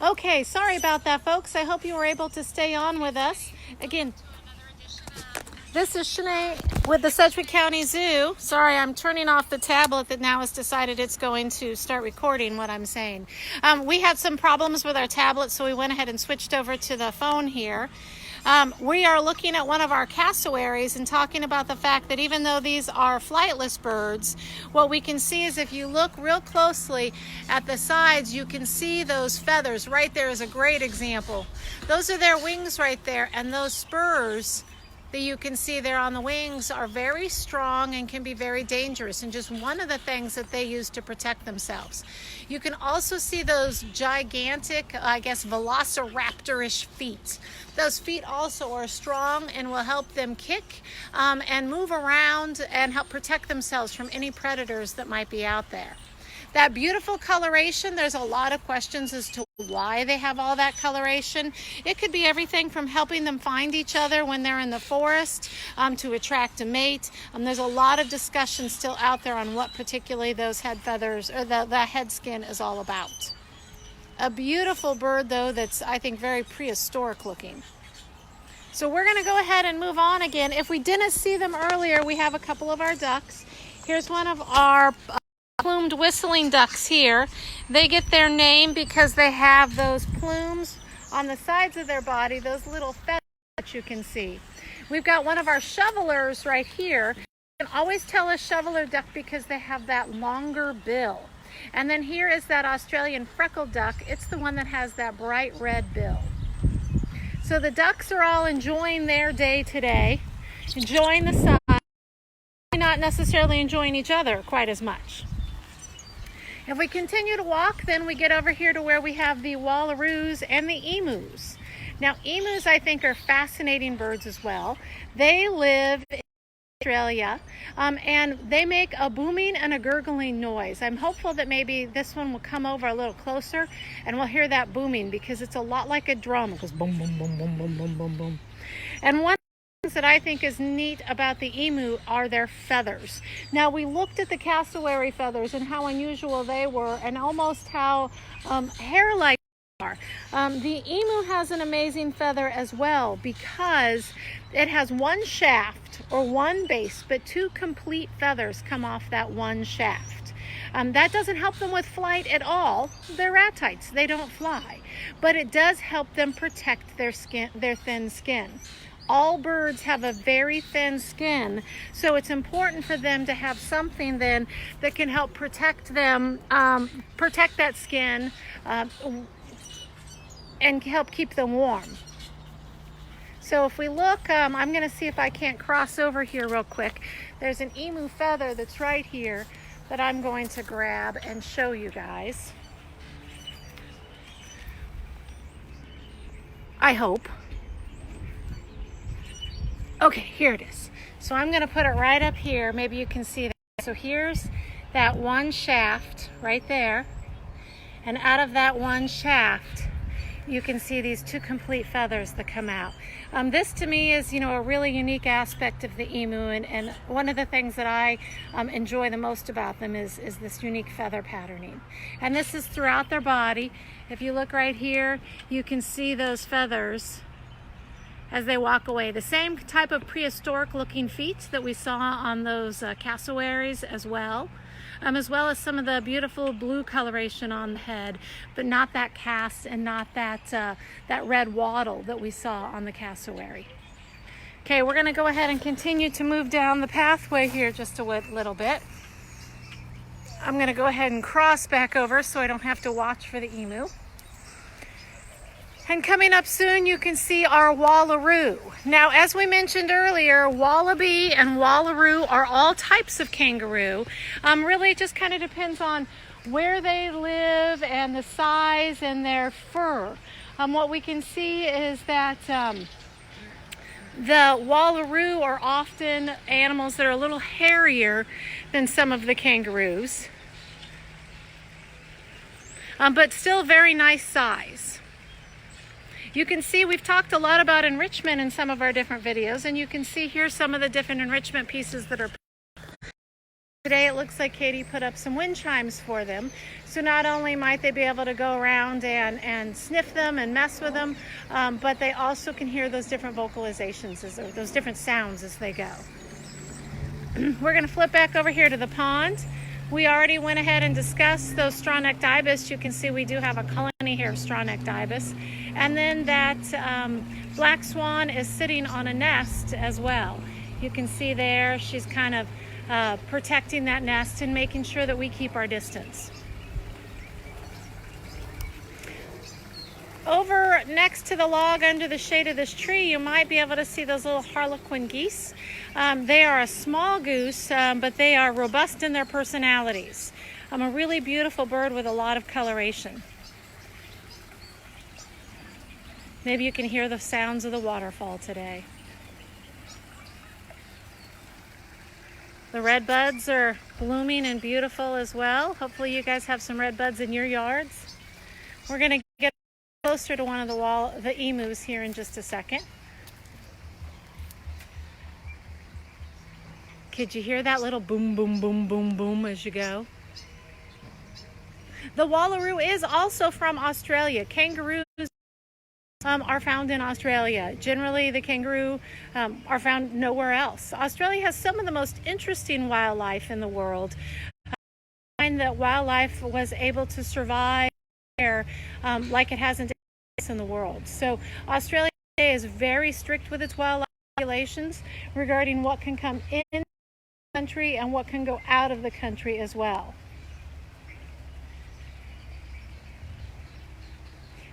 Okay, sorry about that, folks. I hope you were able to stay on with us. Again, this is Shanae with the Sedgwick County Zoo. Sorry, I'm turning off the tablet that now has decided it's going to start recording what I'm saying. We had some problems with our tablet, so we went ahead and switched over to the phone here. We are looking at one of our cassowaries and talking about the fact that even though these are flightless birds, what we can see is if you look real closely at the sides, you can see those feathers. Right there is a great example. Those are their wings right there, and those spurs that you can see there on the wings are very strong and can be very dangerous, and just one of the things that they use to protect themselves. You can also see those gigantic, I guess, velociraptor-ish feet. Those feet also are strong and will help them kick and move around and help protect themselves from any predators that might be out there. That beautiful coloration, there's a lot of questions as to why they have all that coloration. It could be everything from helping them find each other when they're in the forest to attract a mate. There's a lot of discussion still out there on what particularly those head feathers or the head skin is all about. A beautiful bird, though, that's, I think, very prehistoric looking. So we're going to go ahead and move on again. If we didn't see them earlier, we have a couple of our ducks. Here's one of our plumed whistling ducks here. They get their name because they have those plumes on the sides of their body, those little feathers that you can see. We've got one of our shovelers right here. You can always tell a shoveler duck because they have that longer bill. And then here is that Australian freckled duck. It's the one that has that bright red bill. So the ducks are all enjoying their day today, enjoying the sun, not necessarily enjoying each other quite as much. If we continue to walk, then we get over here to where we have the wallaroos and the emus. Now, emus, I think, are fascinating birds as well. They live in Australia, and they make a booming and a gurgling noise. I'm hopeful that maybe this one will come over a little closer and we'll hear that booming because it's a lot like a drum. It goes boom, boom, boom, boom, boom, boom, boom, boom. And one that I think is neat about the emu are their feathers. Now, we looked at the cassowary feathers and how unusual they were and almost how hair-like they are. The emu has an amazing feather as well because it has one shaft or one base, but two complete feathers come off that one shaft. That doesn't help them with flight at all. They're ratites, they don't fly, but it does help them protect their skin, their thin skin. All birds have a very thin skin, so it's important for them to have something then that can help protect them, protect that skin, and help keep them warm. So if we look, I'm going to see if I can't cross over here real quick. There's an emu feather that's right here that I'm going to grab and show you guys. I hope. Okay, here it is. So I'm going to put it right up here. Maybe you can see that. So here's that one shaft right there. And out of that one shaft, you can see these two complete feathers that come out. This to me is, a really unique aspect of the emu, and one of the things that I enjoy the most about them is this unique feather patterning. And this is throughout their body. If you look right here, you can see those feathers as they walk away. The same type of prehistoric looking feet that we saw on those cassowaries as well as some of the beautiful blue coloration on the head, but not that cast and not that red wattle that we saw on the cassowary. Okay, we're gonna go ahead and continue to move down the pathway here just a little bit. I'm gonna go ahead and cross back over so I don't have to watch for the emu. And coming up soon, you can see our wallaroo. Now, as we mentioned earlier, wallaby and wallaroo are all types of kangaroo. Really, it just kind of depends on where they live and the size and their fur. What we can see is that the wallaroo are often animals that are a little hairier than some of the kangaroos, but still very nice size. You can see we've talked a lot about enrichment in some of our different videos, and you can see here some of the different enrichment pieces that are Today it looks like Katie put up some wind chimes for them. So not only might they be able to go around and sniff them and mess with them, but they also can hear those different vocalizations, or those different sounds as they go. We're going to flip back over here to the pond. We already went ahead and discussed those straw-necked ibis. You can see we do have a colony here of straw-necked ibis. And then that black swan is sitting on a nest as well. You can see there she's kind of protecting that nest and making sure that we keep our distance. Over next to the log under the shade of this tree, you might be able to see those little harlequin geese. They are a small goose, but they are robust in their personalities. A really beautiful bird with a lot of coloration. Maybe you can hear the sounds of the waterfall today. The red buds are blooming and beautiful as well. Hopefully you guys have some red buds in your yards. We're going to get closer to one of the emus here in just a second. Could you hear that little boom, boom, boom, boom, boom as you go? The wallaroo is also from Australia. Kangaroos are found in Australia. Generally, the kangaroo are found nowhere else. Australia has some of the most interesting wildlife in the world. I find that wildlife was able to survive there like it hasn't in the world. So Australia is very strict with its wildlife regulations regarding what can come in the country and what can go out of the country as well.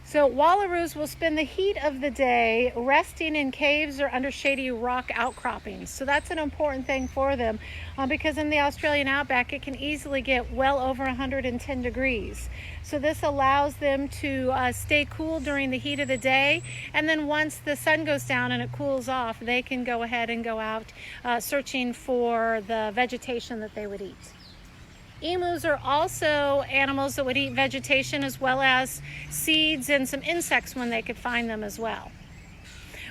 So wallaroos will spend the heat of the day resting in caves or under shady rock outcroppings. So that's an important thing for them because in the Australian outback it can easily get well over 110 degrees. So this allows them to stay cool during the heat of the day, and then once the sun goes down and it cools off, they can go ahead and go out searching for the vegetation that they would eat. Emus are also animals that would eat vegetation as well as seeds and some insects when they could find them as well.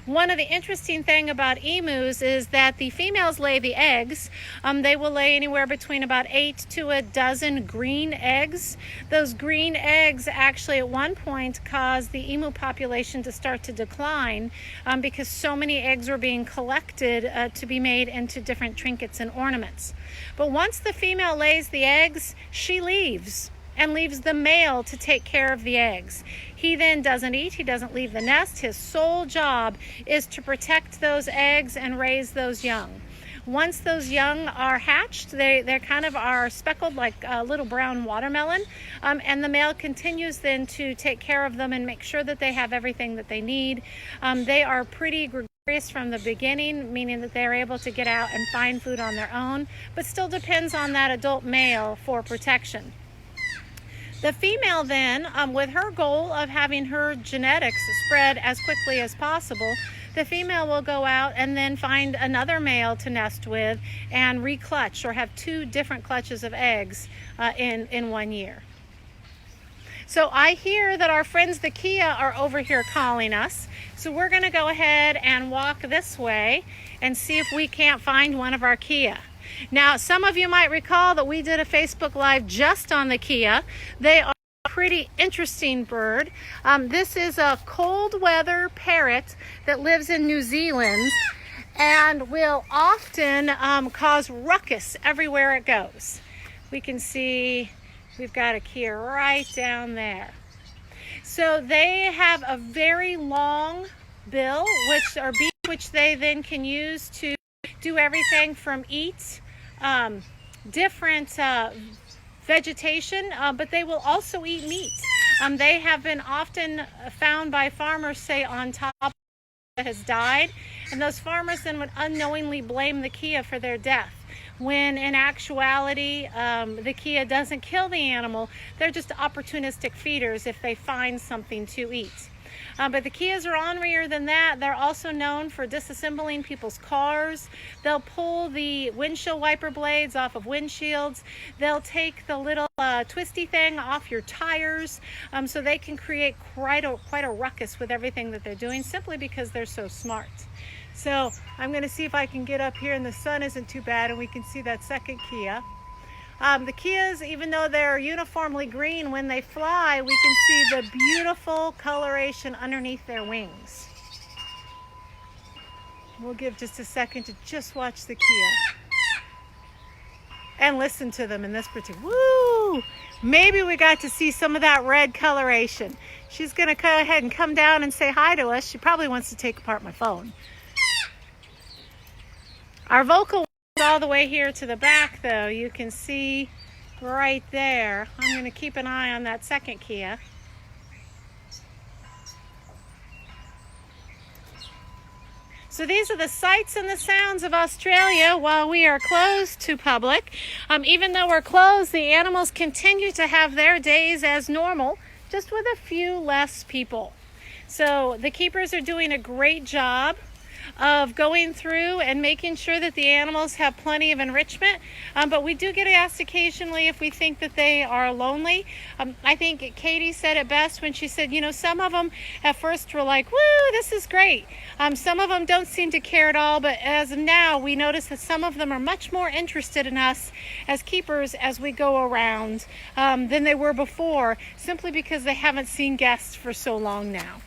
One of the interesting things about emus is that the females lay the eggs. They will lay anywhere between about 8 to a dozen green eggs. Those green eggs actually at one point caused the emu population to start to decline because so many eggs were being collected to be made into different trinkets and ornaments. But once the female lays the eggs, she leaves and leaves the male to take care of the eggs. He then doesn't eat, he doesn't leave the nest. His sole job is to protect those eggs and raise those young. Once those young are hatched, they kind of are speckled like a little brown watermelon, and the male continues then to take care of them and make sure that they have everything that they need. They are pretty gregarious from the beginning, meaning that they're able to get out and find food on their own, but still depends on that adult male for protection. The female then, with her goal of having her genetics spread as quickly as possible, the female will go out and then find another male to nest with and reclutch or have 2 different clutches of eggs in 1 year. So I hear that our friends the Kia are over here calling us. So we're going to go ahead and walk this way and see if we can't find one of our Kia. Now, some of you might recall that we did a Facebook Live just on the Kia. They are a pretty interesting bird. This is a cold weather parrot that lives in New Zealand and will often cause ruckus everywhere it goes. We can see we've got a Kia right down there. So they have a very long bill, which they then can use to do everything from eat different vegetation, but they will also eat meat. They have been often found by farmers, say, on top that has died, and those farmers then would unknowingly blame the Kia for their death, when in actuality the Kia doesn't kill the animal. They're just opportunistic feeders if they find something to eat. But the Kias are ornerier than that. They're also known for disassembling people's cars. They'll pull the windshield wiper blades off of windshields. They'll take the little twisty thing off your tires, so they can create quite a ruckus with everything that they're doing, simply because they're so smart. So I'm going to see if I can get up here and the sun isn't too bad and we can see that second Kia. The Kias, even though they're uniformly green, when they fly, we can see the beautiful coloration underneath their wings. We'll give just a second to just watch the Kia. And listen to them in this particular. Woo! Maybe we got to see some of that red coloration. She's going to go ahead and come down and say hi to us. She probably wants to take apart my phone. Our vocal all the way here to the back, though. You can see right there. I'm going to keep an eye on that second Kia. So these are the sights and the sounds of Australia while we are closed to public. Even though we're closed, the animals continue to have their days as normal, just with a few less people. So the keepers are doing a great job of going through and making sure that the animals have plenty of enrichment, but we do get asked occasionally if we think that they are lonely. I think Katie said it best when she said, you know, some of them at first were like, woo, this is great. Some of them don't seem to care at all, but as of now, we notice that some of them are much more interested in us as keepers as we go around than they were before, simply because they haven't seen guests for so long now.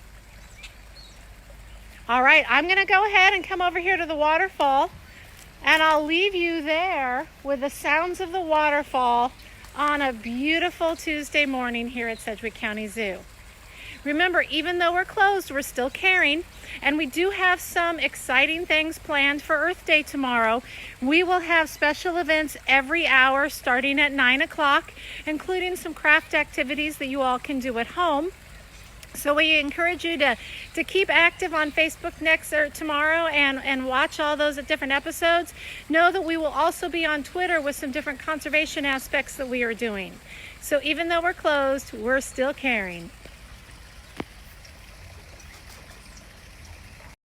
All right, I'm going to go ahead and come over here to the waterfall, and I'll leave you there with the sounds of the waterfall on a beautiful Tuesday morning here at Sedgwick County Zoo. Remember, even though we're closed, we're still caring, and we do have some exciting things planned for Earth Day tomorrow. We will have special events every hour starting at 9 o'clock, including some craft activities that you all can do at home. So we encourage you to keep active on Facebook next or tomorrow and watch all those different episodes. Know that we will also be on Twitter with some different conservation aspects that we are doing. So even though we're closed, we're still caring.